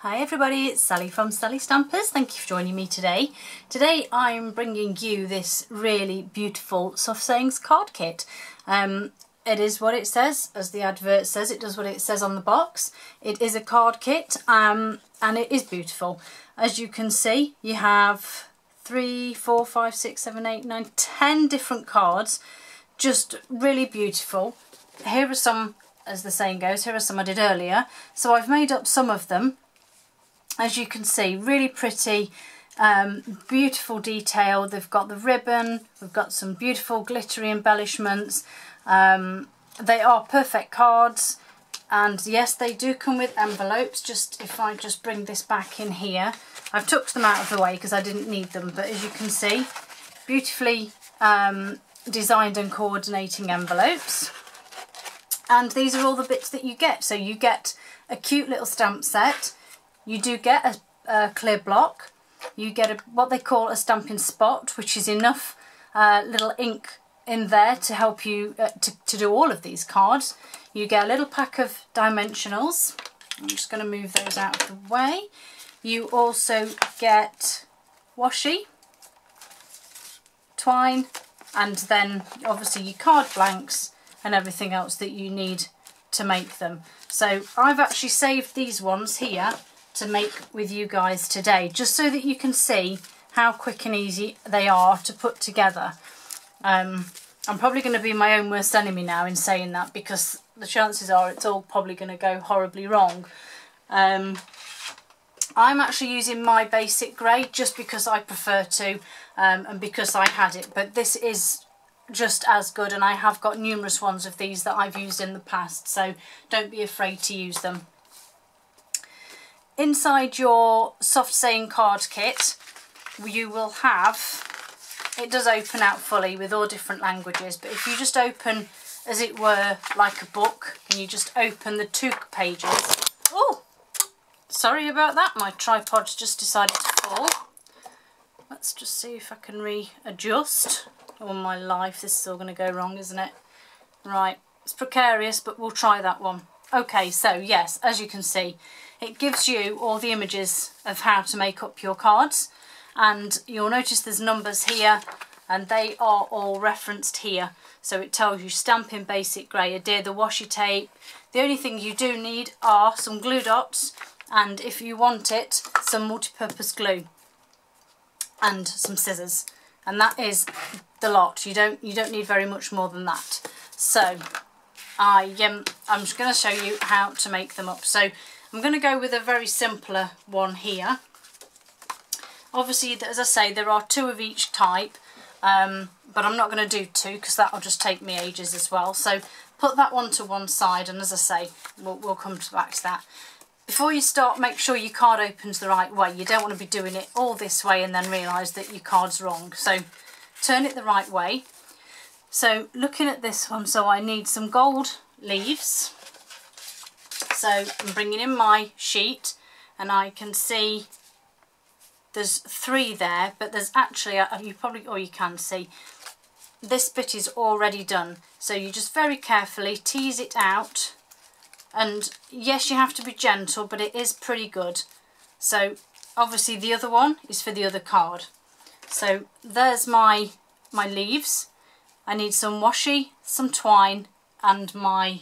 Hi everybody, it's Sally from Sally Stampers. Thank you for joining me today. Today I'm bringing you this really beautiful soft sayings card kit. It is what it says, as the advert says. It does what it says on the box. It is a card kit and it is beautiful. As you can see, you have 3, 4, 5, 6, 7, 8, 9, 10 different cards. Just really beautiful. Here are some, as the saying goes, here are some I did earlier. So I've made up some of them. As you can see, really pretty, beautiful detail. They've got the ribbon, we've got some beautiful glittery embellishments. They are perfect cards, and yes, they do come with envelopes. Just if I just bring this back in here, I've tucked them out of the way because I didn't need them, but as you can see, beautifully designed and coordinating envelopes. And these are all the bits that you get. So you get a cute little stamp set. You do get a clear block. You get what they call a Stampin' spot, which is enough little ink in there to help you to do all of these cards. You get a little pack of dimensionals. I'm just going to move those out of the way. You also get washi, twine, and then obviously your card blanks and everything else that you need to make them. So I've actually saved these ones here to make with you guys today, just so that you can see how quick and easy they are to put together. I'm probably going to be my own worst enemy now in saying that, because the chances are it's all probably going to go horribly wrong. I'm actually using my basic grey just because I prefer to, and because I had it, but this is just as good, and I have got numerous ones of these that I've used in the past, so don't be afraid to use them. Inside your soft saying card kit, you will have, it does open out fully with all different languages, but if you just open, as it were, like a book, and you just open the 2 pages. Oh, sorry about that, my tripod's just decided to fall. Let's just see if I can readjust. Oh my life, this is all going to go wrong, isn't it? Right, it's precarious, but we'll try that one. Okay, so yes, as you can see, it gives you all the images of how to make up your cards, and you'll notice there's numbers here and they are all referenced here. So it tells you Stampin' Basic Grey, adhere the washi tape. The only thing you do need are some glue dots, and if you want it, some multi-purpose glue and some scissors, and that is the lot. You don't need very much more than that. So I'm just going to show you how to make them up. So I'm going to go with a very simpler one here. Obviously, as I say, there are 2 of each type, but I'm not going to do 2 because that'll just take me ages as well. So put that one to one side, and as I say, we'll come back to that. Before you start, make sure your card opens the right way. You don't want to be doing it all this way and then realise that your card's wrong. So turn it the right way. So looking at this one, so I need some gold leaves. So I'm bringing in my sheet, and I can see there's 3 there, but there's actually, you can see, this bit is already done. So you just very carefully tease it out, and yes, you have to be gentle, but it is pretty good. So obviously the other one is for the other card. So there's my leaves. I need some washi, some twine, and my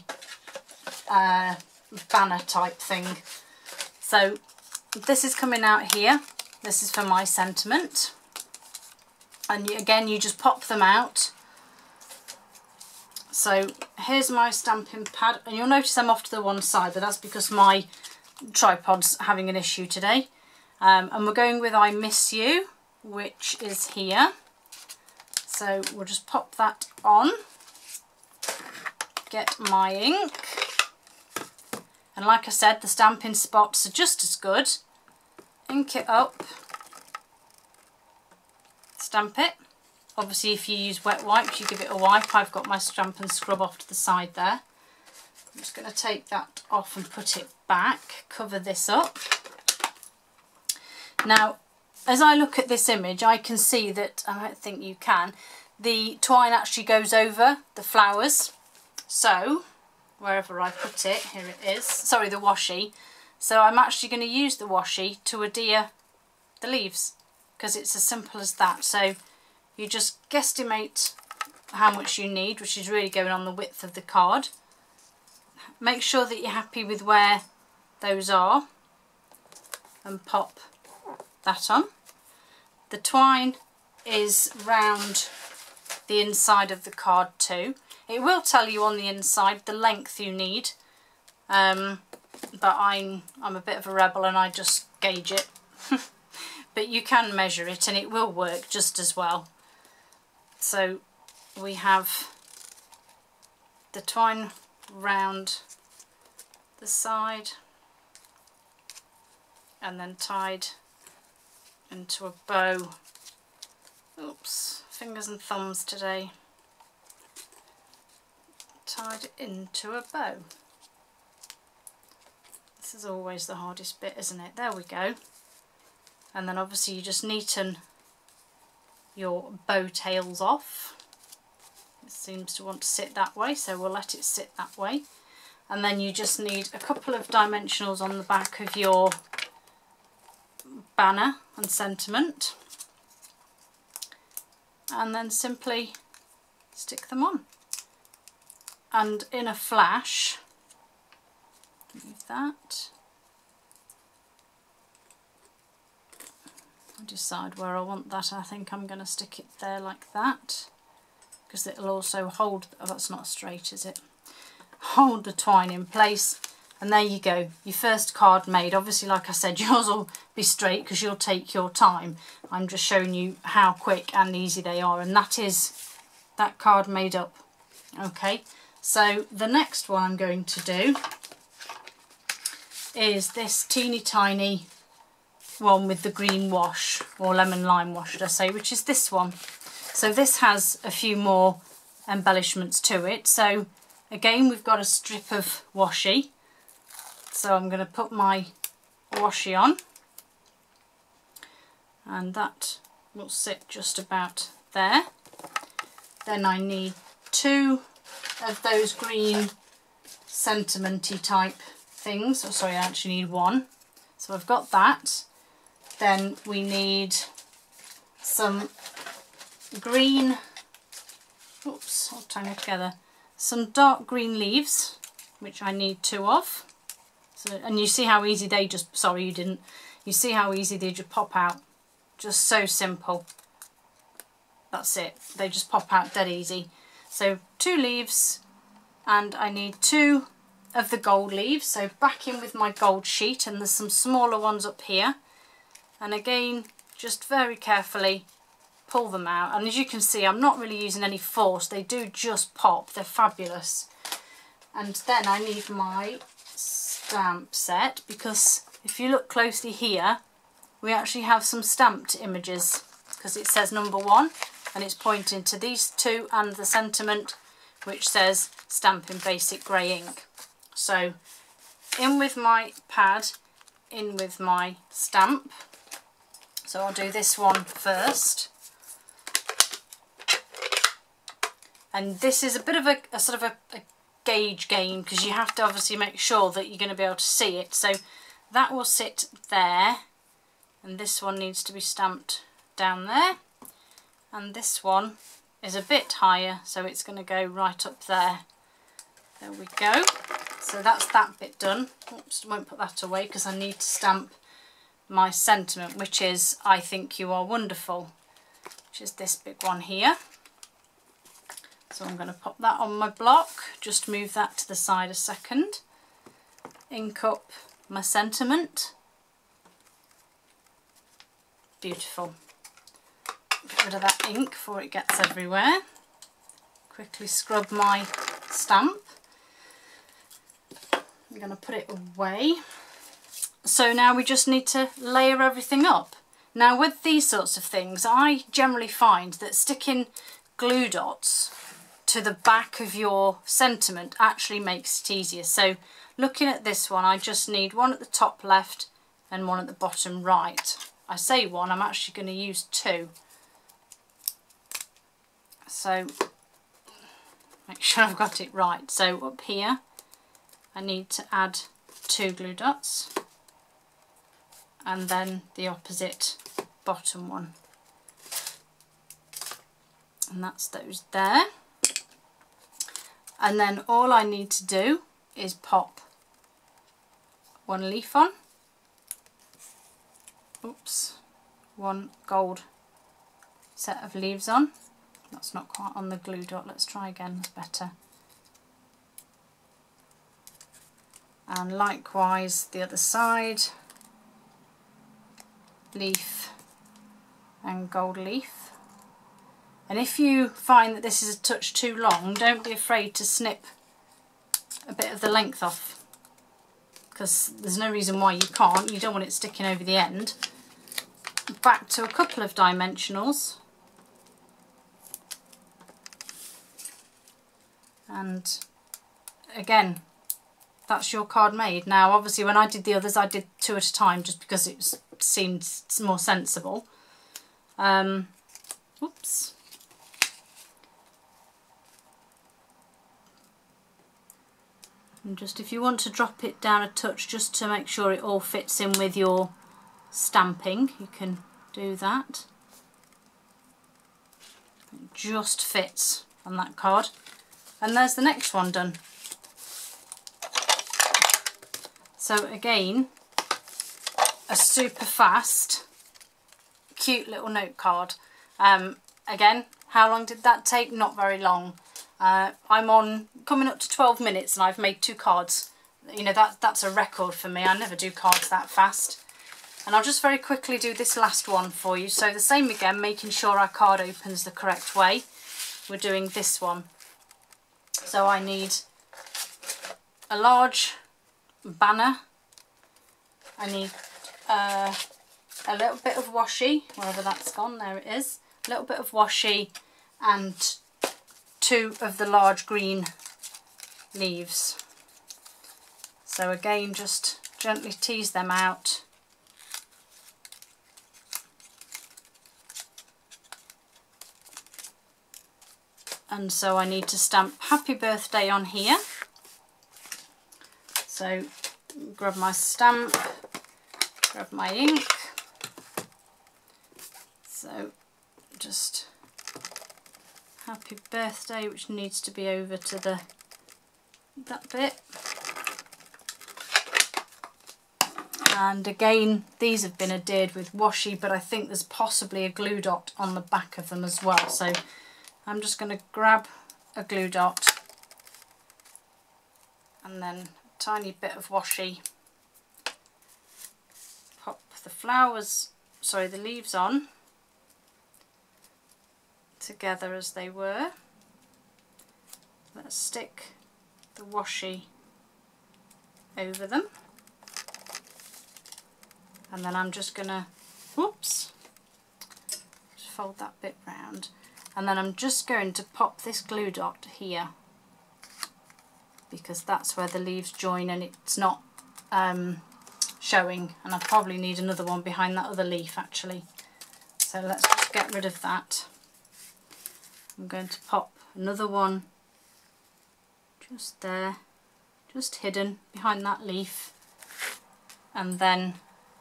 banner type thing. So this is coming out here. This is for my sentiment, and again you just pop them out. So here's my stamping pad, and you'll notice I'm off to the one side, but that's because my tripod's having an issue today. And we're going with I Miss You, which is here. So we'll just pop that on, get my ink, and like I said, the Stampin' spots are just as good. Ink it up, stamp it. Obviously if you use wet wipes, you give it a wipe. I've got my stamp and scrub off to the side there. I'm just going to take that off and put it back, cover this up. Now, as I look at this image, I can see that, I don't think you can, the twine actually goes over the flowers. So, wherever I put it, here it is, sorry, the washi. So I'm actually going to use the washi to adhere the leaves, because it's as simple as that. So you just guesstimate how much you need, which is really going on the width of the card. Make sure that you're happy with where those are and pop that on. The twine is round the inside of the card too. It will tell you on the inside the length you need, but I'm a bit of a rebel and I just gauge it. But you can measure it and it will work just as well. So we have the twine round the side and then tied into a bow. Oops, fingers and thumbs today. Tied into a bow. This is always the hardest bit, isn't it? There we go. And then obviously you just neaten your bow tails off. It seems to want to sit that way, so we'll let it sit that way. And then you just need a couple of dimensionals on the back of your banner and sentiment, and then simply stick them on. And in a flash, leave that. I'll decide where I want that. I think I'm going to stick it there like that, because it'll also hold, oh, that's not straight, is it? Hold the twine in place. And there you go, your first card made. Obviously, like I said, yours will be straight because you'll take your time. I'm just showing you how quick and easy they are, and that is that card made up. Okay, so the next one I'm going to do is this teeny tiny one with the green wash, or lemon lime wash should I say, which is this one. So this has a few more embellishments to it. So again, we've got a strip of washi. So I'm going to put my washi on, and that will sit just about there. Then I need 2 of those green sentimenty type things. Oh, sorry, I actually need 1. So I've got that. Then we need some green, oops, I'll tie it together, some dark green leaves, which I need 2 of. So, and you see how easy they just, sorry you didn't, you see how easy they just pop out. Just so simple. That's it, they just pop out dead easy. So 2 leaves, and I need 2 of the gold leaves. So back in with my gold sheet, and there's some smaller ones up here. And again, just very carefully pull them out. And as you can see, I'm not really using any force, they do just pop, they're fabulous. And then I need my stamp set, because if you look closely here, we actually have some stamped images, because it says number 1 and it's pointing to these 2 and the sentiment, which says Stampin' Basic Grey Ink. So in with my pad, in with my stamp. So I'll do this one first. And this is a bit of a sort of a gauge game, because you have to obviously make sure that you're going to be able to see it. So that will sit there, and this one needs to be stamped down there, and this one is a bit higher, so it's going to go right up there. There we go. So that's that bit done. Oops, won't put that away because I need to stamp my sentiment, which is I think you are wonderful, which is this big one here. So I'm going to pop that on my block, just move that to the side a second, ink up my sentiment. Beautiful. Get rid of that ink before it gets everywhere. Quickly scrub my stamp. I'm going to put it away. So now we just need to layer everything up. Now with these sorts of things, I generally find that sticking glue dots to the back of your sentiment actually makes it easier. So looking at this one, I just need 1 at the top left and 1 at the bottom right. I say 1, I'm actually going to use 2. So make sure I've got it right. So up here I need to add 2 glue dots. and then the opposite bottom one. And that's those there. And then all I need to do is pop one leaf on. Oops, one gold set of leaves on. That's not quite on the glue dot. Let's try again, that's better. And likewise the other side, leaf and gold leaf. And if you find that this is a touch too long, don't be afraid to snip a bit of the length off, because there's no reason why you can't. You don't want it sticking over the end. Back to a couple of dimensionals, and again, that's your card made. Now obviously when I did the others I did 2 at a time just because it seemed more sensible. Oops. And just if you want to drop it down a touch just to make sure it all fits in with your stamping, you can do that. It just fits on that card. And there's the next one done. So again, a super fast, cute little note card. Again, how long did that take? Not very long. I'm on coming up to 12 minutes and I've made 2 cards. You know, that's a record for me. I never do cards that fast. And I'll just very quickly do this last one for you. So the same again, making sure our card opens the correct way. We're doing this one. So I need a large banner. I need a little bit of washi, wherever that's gone, there it is. A little bit of washi and 2 of the large green leaves. So again, just gently tease them out. And so I need to stamp happy birthday on here. So grab my stamp, grab my ink. So just happy birthday, which needs to be over to that bit. And again, these have been adhered with washi, but I think there's possibly a glue dot on the back of them as well. So I'm just going to grab a glue dot and then a tiny bit of washi, pop the leaves on together as they were. Let's stick the washi over them, and then I'm just gonna, whoops, just fold that bit round, and then I'm just going to pop this glue dot here because that's where the leaves join and it's not showing, and I probably need another one behind that other leaf actually. So let's just get rid of that. I'm going to pop another one just there, just hidden behind that leaf, and then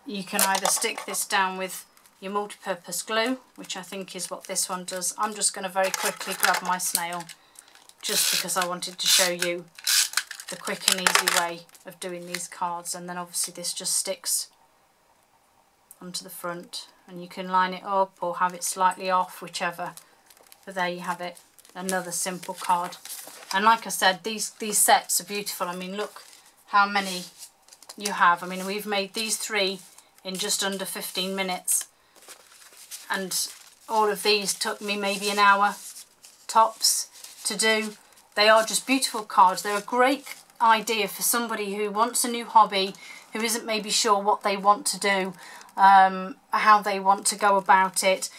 you can either stick this down with your multi-purpose glue, which I think is what this one does. I'm just going to very quickly grab my snail just because I wanted to show you the quick and easy way of doing these cards, and then obviously this just sticks onto the front and you can line it up or have it slightly off, whichever. But there you have it, another simple card. And like I said, these sets are beautiful. I mean, look how many you have. I mean, we've made these 3 in just under 15 minutes. And all of these took me maybe an hour tops to do. They are just beautiful cards. They're a great idea for somebody who wants a new hobby, who isn't maybe sure what they want to do, how they want to go about it.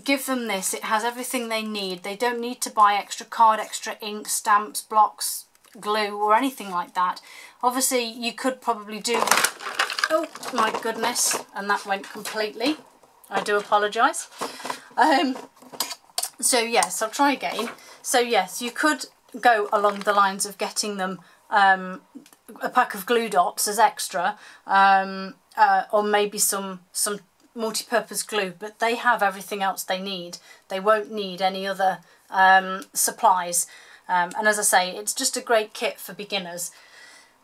Give them this. It has everything they need. They don't need to buy extra card, extra ink, stamps, blocks, glue or anything like that. Obviously you could probably do, oh my goodness, and that went completely. I do apologise. So yes, I'll try again. So yes, you could go along the lines of getting them a pack of glue dots as extra, or maybe some multi-purpose glue, but they have everything else they need. They won't need any other supplies, and as I say, it's just a great kit for beginners.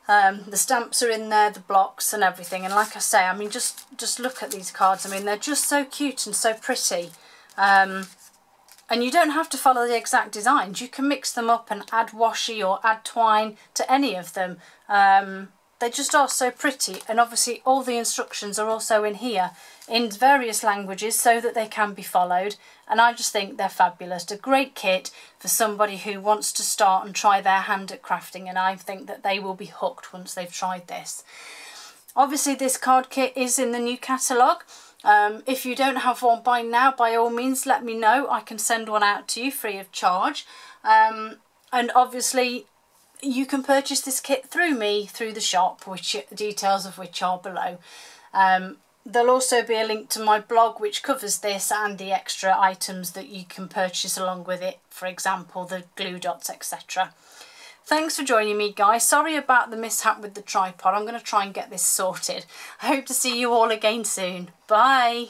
The stamps are in there, the blocks and everything, and like I say, I mean, just look at these cards. I mean, they're just so cute and so pretty, and you don't have to follow the exact designs. You can mix them up and add washi or add twine to any of them. They just are so pretty, and obviously all the instructions are also in here in various languages so that they can be followed, and I just think they're fabulous. A great kit for somebody who wants to start and try their hand at crafting, and I think that they will be hooked once they've tried this. Obviously this card kit is in the new catalogue. If you don't have one by now, by all means let me know. I can send one out to you free of charge, and obviously you can purchase this kit through me, through the shop, which details of which are below. There'll also be a link to my blog which covers this and the extra items that you can purchase along with it, for example the glue dots, etc. Thanks for joining me, guys. Sorry about the mishap with the tripod. I'm going to try and get this sorted. I hope to see you all again soon. Bye!